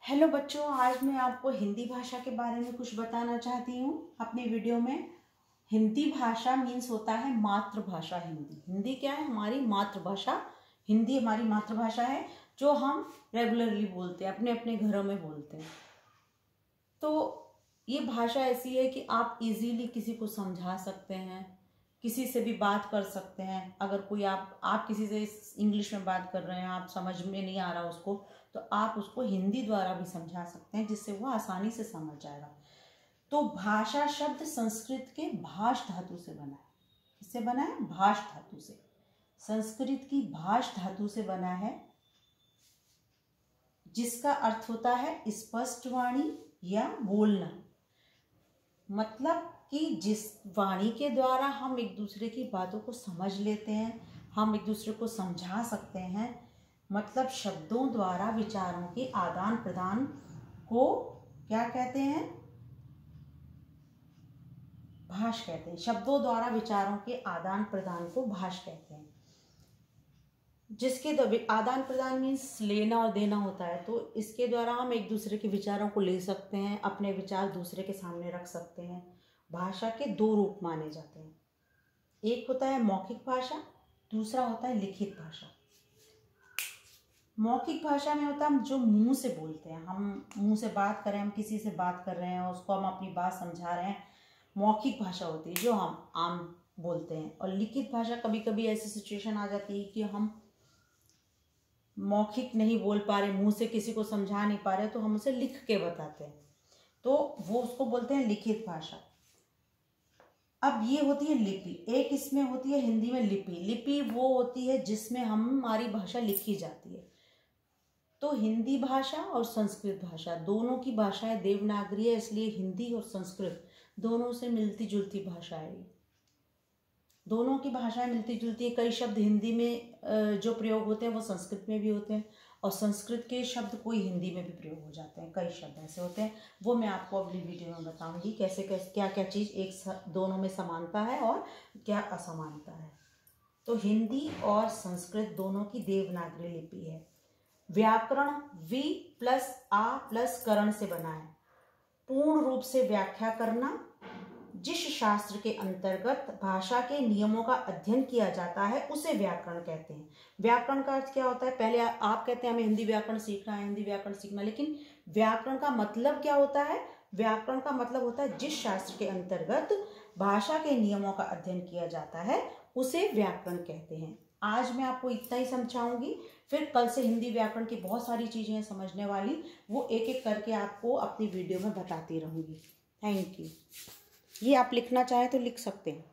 Hello बच्चों, आज मैं आपको हिंदी भाषा के बारे में कुछ बताना चाहती हूँ अपनी वीडियो में। हिंदी भाषा मीन्स होता है मातृभाषा। हिंदी क्या है? हमारी मातृभाषा। हिंदी हमारी मातृभाषा है जो हम रेगुलरली बोलते हैं, अपने अपने घरों में बोलते हैं। तो ये भाषा ऐसी है कि आप इजीली किसी को समझा सकते हैं, किसी से भी बात कर सकते हैं। अगर कोई आप किसी से इंग्लिश में बात कर रहे हैं, आप समझ में नहीं आ रहा उसको, तो आप उसको हिंदी द्वारा भी समझा सकते हैं, जिससे वो आसानी से समझ जाएगा। तो भाषा शब्द संस्कृत के भाष धातु से बना है। किससे बना है? भाष धातु से। संस्कृत की भाष धातु से बना है, जिसका अर्थ होता है स्पष्ट वाणी या बोलना। मतलब कि जिस वाणी के द्वारा हम एक दूसरे की बातों को समझ लेते हैं, हम एक दूसरे को समझा सकते हैं। मतलब शब्दों द्वारा विचारों के आदान प्रदान को क्या कहते हैं? भाष कहते हैं। शब्दों द्वारा विचारों के आदान प्रदान को भाष कहते हैं। जिसके आदान प्रदान मीन्स लेना और देना होता है। तो इसके द्वारा हम एक दूसरे के विचारों को ले सकते हैं, अपने विचार दूसरे के सामने रख सकते हैं। भाषा के दो रूप माने जाते हैं, एक होता है मौखिक भाषा, दूसरा होता है लिखित भाषा। मौखिक भाषा में होता है हम जो मुंह से बोलते हैं, हम मुंह से बात करें, हम किसी से बात कर रहे हैं, उसको हम अपनी बात समझा रहे हैं, मौखिक भाषा होती है जो हम आम बोलते हैं। और लिखित भाषा, कभी कभी ऐसी सिचुएशन आ जाती है कि हम मौखिक नहीं बोल पा रहे, मुंह से किसी को समझा नहीं पा रहे, तो हम उसे लिख के बताते हैं, तो वो उसको बोलते हैं लिखित भाषा। अब ये होती है लिपि। एक इसमें होती है हिंदी में लिपि। लिपि वो होती है जिसमें हमारी भाषा लिखी जाती है। तो हिंदी भाषा और संस्कृत भाषा दोनों की भाषाएं देवनागरी है, इसलिए हिंदी और संस्कृत दोनों से मिलती जुलती भाषा है। दोनों की भाषाएं मिलती जुलती है। कई शब्द हिंदी में जो प्रयोग होते हैं वो संस्कृत में भी होते हैं, और संस्कृत के शब्द कोई हिंदी में भी प्रयोग हो जाते हैं। कई शब्द ऐसे होते हैं, वो मैं आपको अगली वीडियो में बताऊंगी कैसे कैसे क्या क्या चीज़ दोनों में समानता है और क्या असमानता है। तो हिंदी और संस्कृत दोनों की देवनागरी लिपि है। व्याकरण वी प्लस आ प्लस करण से बना है। पूर्ण रूप से व्याख्या करना। जिस शास्त्र के अंतर्गत भाषा के नियमों का अध्ययन किया जाता है उसे व्याकरण कहते हैं। व्याकरण का अर्थ क्या होता है? पहले आप कहते हैं हमें हिंदी व्याकरण सीखना है, हिंदी व्याकरण सीखना, लेकिन व्याकरण का मतलब क्या होता है? व्याकरण का मतलब होता है जिस शास्त्र के अंतर्गत भाषा के नियमों का अध्ययन किया जाता है उसे व्याकरण कहते हैं। आज मैं आपको इतना ही समझाऊंगी, फिर कल से हिंदी व्याकरण की बहुत सारी चीजें हैं समझने वाली, वो एक एक करके आपको अपनी वीडियो में बताती रहूंगी। Thank you. ये आप लिखना चाहें तो लिख सकते हैं।